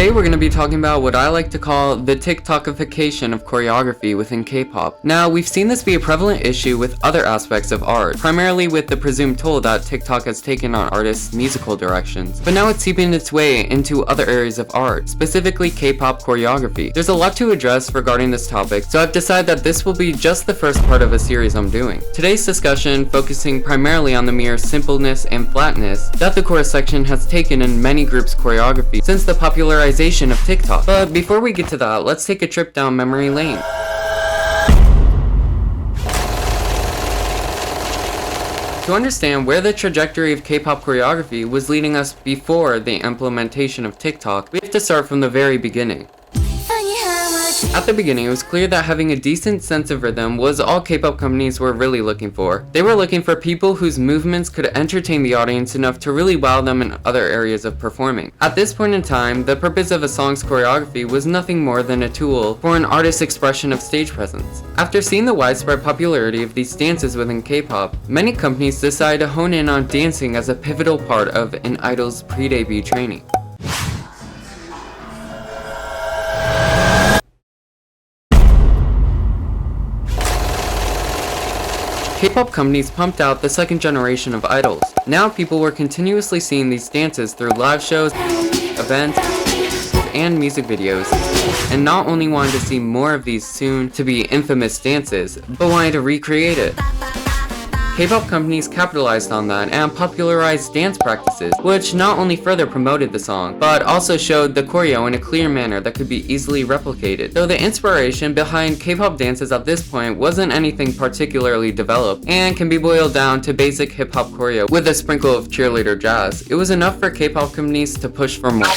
Today we're going to be talking about what I like to call the TikTokification of choreography within K-pop. Now, we've seen this be a prevalent issue with other aspects of art, primarily with the presumed toll that TikTok has taken on artists' musical directions. But now it's seeping its way into other areas of art, specifically K-pop choreography. There's a lot to address regarding this topic, so I've decided that this will be just the first part of a series I'm doing. Today's discussion focusing primarily on the mere simpleness and flatness that the chorus section has taken in many groups' choreography since the popularization of TikTok. But before we get to that, let's take a trip down memory lane. To understand where the trajectory of K-pop choreography was leading us before the implementation of TikTok, we have to start from the very beginning. At the beginning, it was clear that having a decent sense of rhythm was all K-pop companies were really looking for. They were looking for people whose movements could entertain the audience enough to really wow them in other areas of performing. At this point in time, the purpose of a song's choreography was nothing more than a tool for an artist's expression of stage presence. After seeing the widespread popularity of these dances within K-pop, many companies decided to hone in on dancing as a pivotal part of an idol's pre-debut training. K-pop companies pumped out the second generation of idols. Now people were continuously seeing these dances through live shows, events, and music videos, and not only wanted to see more of these soon-to-be infamous dances, but wanted to recreate it. K-pop companies capitalized on that and popularized dance practices, which not only further promoted the song, but also showed the choreo in a clear manner that could be easily replicated. So the inspiration behind K-pop dances at this point wasn't anything particularly developed, and can be boiled down to basic hip-hop choreo with a sprinkle of cheerleader jazz. It was enough for K-pop companies to push for more.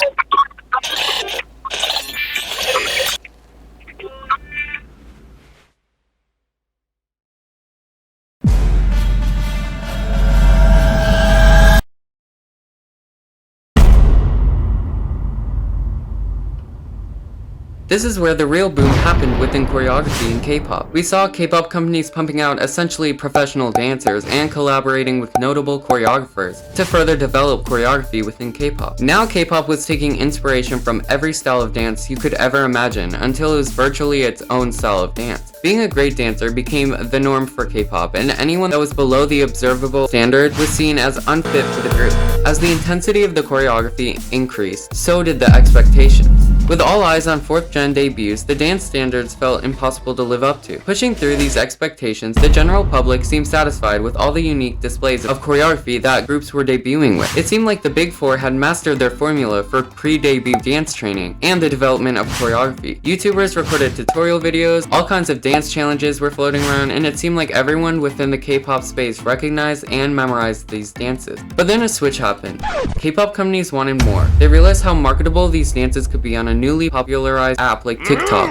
This is where the real boom happened within choreography in K-pop. We saw K-pop companies pumping out essentially professional dancers and collaborating with notable choreographers to further develop choreography within K-pop. Now K-pop was taking inspiration from every style of dance you could ever imagine until it was virtually its own style of dance. Being a great dancer became the norm for K-pop, and anyone that was below the observable standard was seen as unfit for the group. As the intensity of the choreography increased, so did the expectations. With all eyes on 4th-gen debuts, the dance standards felt impossible to live up to. Pushing through these expectations, the general public seemed satisfied with all the unique displays of choreography that groups were debuting with. It seemed like the Big Four had mastered their formula for pre-debut dance training and the development of choreography. YouTubers recorded tutorial videos, all kinds of dance challenges were floating around, and it seemed like everyone within the K-pop space recognized and memorized these dances. But then a switch happened. K-pop companies wanted more. They realized how marketable these dances could be on a newly popularized app like TikTok.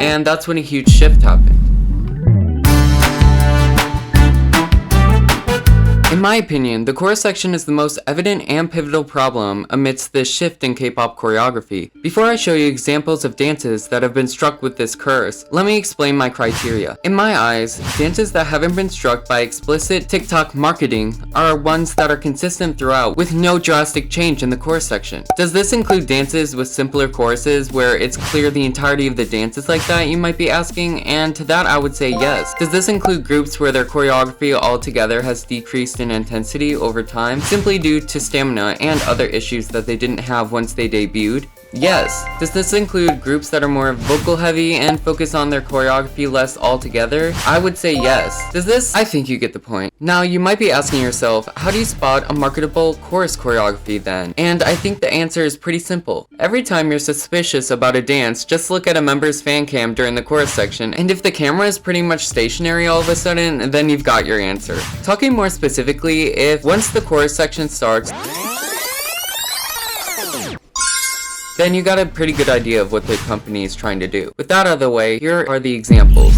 And that's when a huge shift happened. In my opinion, the chorus section is the most evident and pivotal problem amidst this shift in K-pop choreography. Before I show you examples of dances that have been struck with this curse, let me explain my criteria. In my eyes, dances that haven't been struck by explicit TikTok marketing are ones that are consistent throughout with no drastic change in the chorus section. Does this include dances with simpler choruses where it's clear the entirety of the dance is like that, you might be asking? And to that I would say yes. Does this include groups where their choreography altogether has decreased in intensity over time simply due to stamina and other issues that they didn't have once they debuted? Yes. Does this include groups that are more vocal heavy and focus on their choreography less altogether? I would say yes. Does this? I think you get the point. Now you might be asking yourself, how do you spot a marketable chorus choreography then? And I think the answer is pretty simple. Every time you're suspicious about a dance, just look at a member's fan cam during the chorus section, and if the camera is pretty much stationary all of a sudden, then you've got your answer. Talking more specifically, if once the chorus section starts, then you got a pretty good idea of what the company is trying to do. With that out of the way, here are the examples.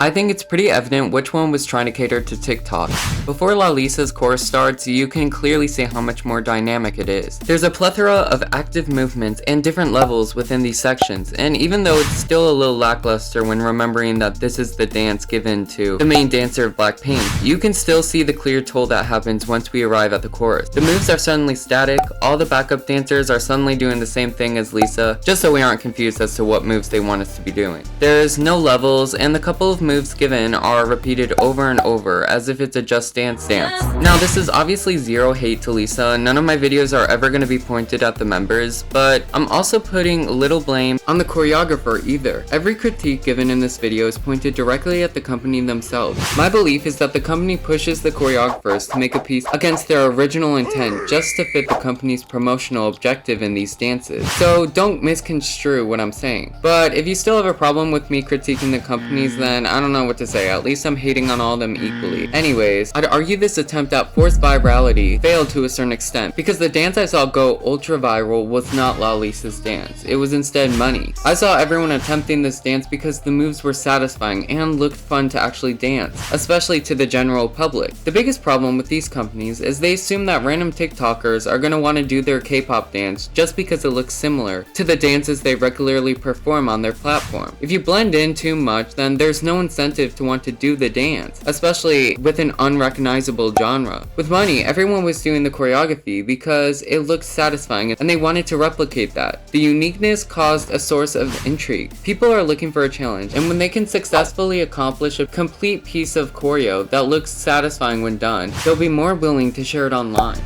I think it's pretty evident which one was trying to cater to TikTok. Before La Lisa's chorus starts, you can clearly see how much more dynamic it is. There's a plethora of active movements and different levels within these sections, and even though it's still a little lackluster when remembering that this is the dance given to the main dancer of Blackpink, you can still see the clear toll that happens once we arrive at the chorus. The moves are suddenly static, all the backup dancers are suddenly doing the same thing as Lisa, just so we aren't confused as to what moves they want us to be doing. There's no levels, and the couple of moves given are repeated over and over as if it's a Just Dance dance. Now this is obviously zero hate to Lisa, none of my videos are ever going to be pointed at the members, but I'm also putting little blame on the choreographer either. Every critique given in this video is pointed directly at the company themselves. My belief is that the company pushes the choreographers to make a piece against their original intent just to fit the company's promotional objective in these dances. So don't misconstrue what I'm saying. But if you still have a problem with me critiquing the companies, then I don't know what to say. At least I'm hating on all of them equally. Anyways, I'd argue this attempt at forced virality failed to a certain extent, because the dance I saw go ultra viral was not La Lisa's dance. It was instead Money. I saw everyone attempting this dance because the moves were satisfying and looked fun to actually dance, especially to the general public. The biggest problem with these companies is they assume that random TikTokers are gonna want to do their K-pop dance just because it looks similar to the dances they regularly perform on their platform. If you blend in too much, then there's no incentive to want to do the dance, especially with an unrecognizable genre. With Money, everyone was doing the choreography because it looked satisfying and they wanted to replicate that. The uniqueness caused a source of intrigue. People are looking for a challenge, and when they can successfully accomplish a complete piece of choreo that looks satisfying when done, they'll be more willing to share it online.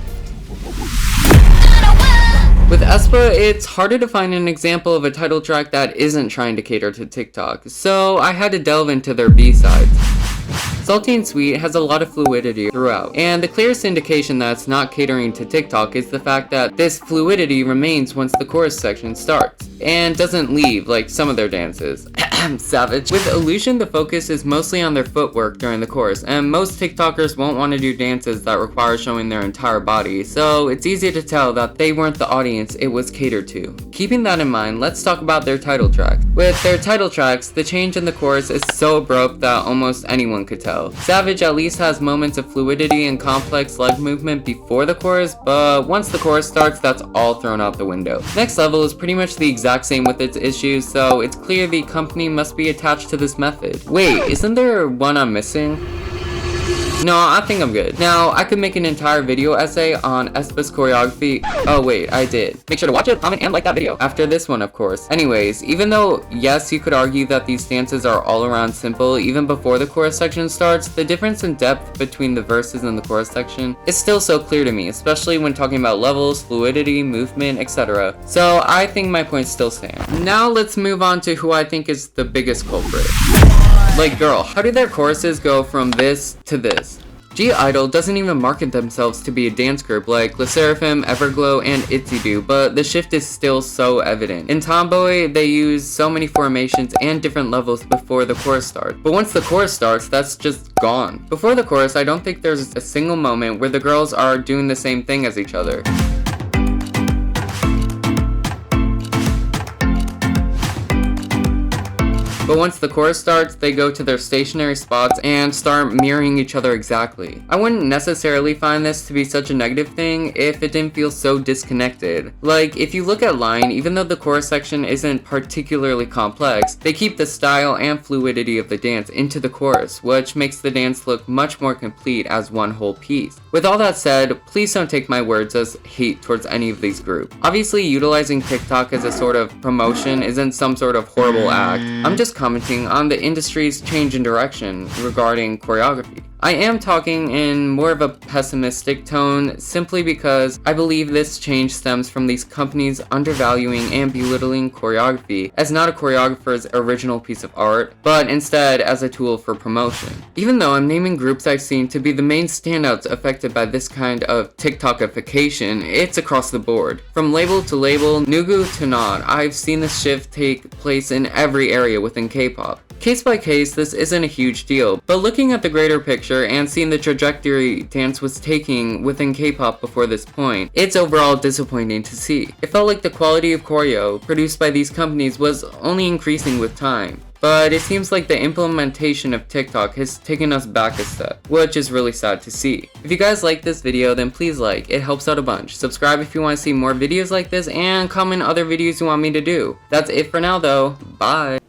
With aespa, it's harder to find an example of a title track that isn't trying to cater to TikTok, so I had to delve into their B-sides. Salty and Sweet has a lot of fluidity throughout, and the clearest indication that it's not catering to TikTok is the fact that this fluidity remains once the chorus section starts, and doesn't leave like some of their dances. Savage. With Illusion, the focus is mostly on their footwork during the chorus, and most TikTokers won't want to do dances that require showing their entire body, so it's easy to tell that they weren't the audience it was catered to. Keeping that in mind, let's talk about their title tracks. With their title tracks, the change in the chorus is so abrupt that almost anyone could tell. Savage at least has moments of fluidity and complex leg movement before the chorus, but once the chorus starts, that's all thrown out the window. Next Level is pretty much the exact same with its issues, so it's clear the company must be attached to this method. Wait, isn't there one I'm missing? No, I think I'm good. Now, I could make an entire video essay on aespa's choreography. Oh wait, I did. Make sure to watch it, comment, and like that video. After this one, of course. Anyways, even though, yes, you could argue that these dances are all around simple even before the chorus section starts, the difference in depth between the verses and the chorus section is still so clear to me, especially when talking about levels, fluidity, movement, etc. So I think my points still stand. Now let's move on to who I think is the biggest culprit. Like, girl, how do their choruses go from this to this? G-Idol doesn't even market themselves to be a dance group like LE SSERAFIM, Everglow, and ITZY do, but the shift is still so evident. In Tomboy, they use so many formations and different levels before the chorus starts, but once the chorus starts, that's just gone. Before the chorus, I don't think there's a single moment where the girls are doing the same thing as each other. But once the chorus starts, they go to their stationary spots and start mirroring each other exactly. I wouldn't necessarily find this to be such a negative thing if it didn't feel so disconnected. Like, if you look at Line, even though the chorus section isn't particularly complex, they keep the style and fluidity of the dance into the chorus, which makes the dance look much more complete as one whole piece. With all that said, please don't take my words as hate towards any of these groups. Obviously, utilizing TikTok as a sort of promotion isn't some sort of horrible act. I'm just commenting on the industry's change in direction regarding choreography. I am talking in more of a pessimistic tone simply because I believe this change stems from these companies undervaluing and belittling choreography as not a choreographer's original piece of art, but instead as a tool for promotion. Even though I'm naming groups I've seen to be the main standouts affected by this kind of TikTokification, it's across the board. From label to label, Nugu to Nod, I've seen this shift take place in every area within K-pop. Case by case, this isn't a huge deal, but looking at the greater picture and seeing the trajectory dance was taking within K-pop before this point, it's overall disappointing to see. It felt like the quality of choreo produced by these companies was only increasing with time. But it seems like the implementation of TikTok has taken us back a step, which is really sad to see. If you guys like this video, then please like, it helps out a bunch. Subscribe if you want to see more videos like this, and comment other videos you want me to do. That's it for now though, bye!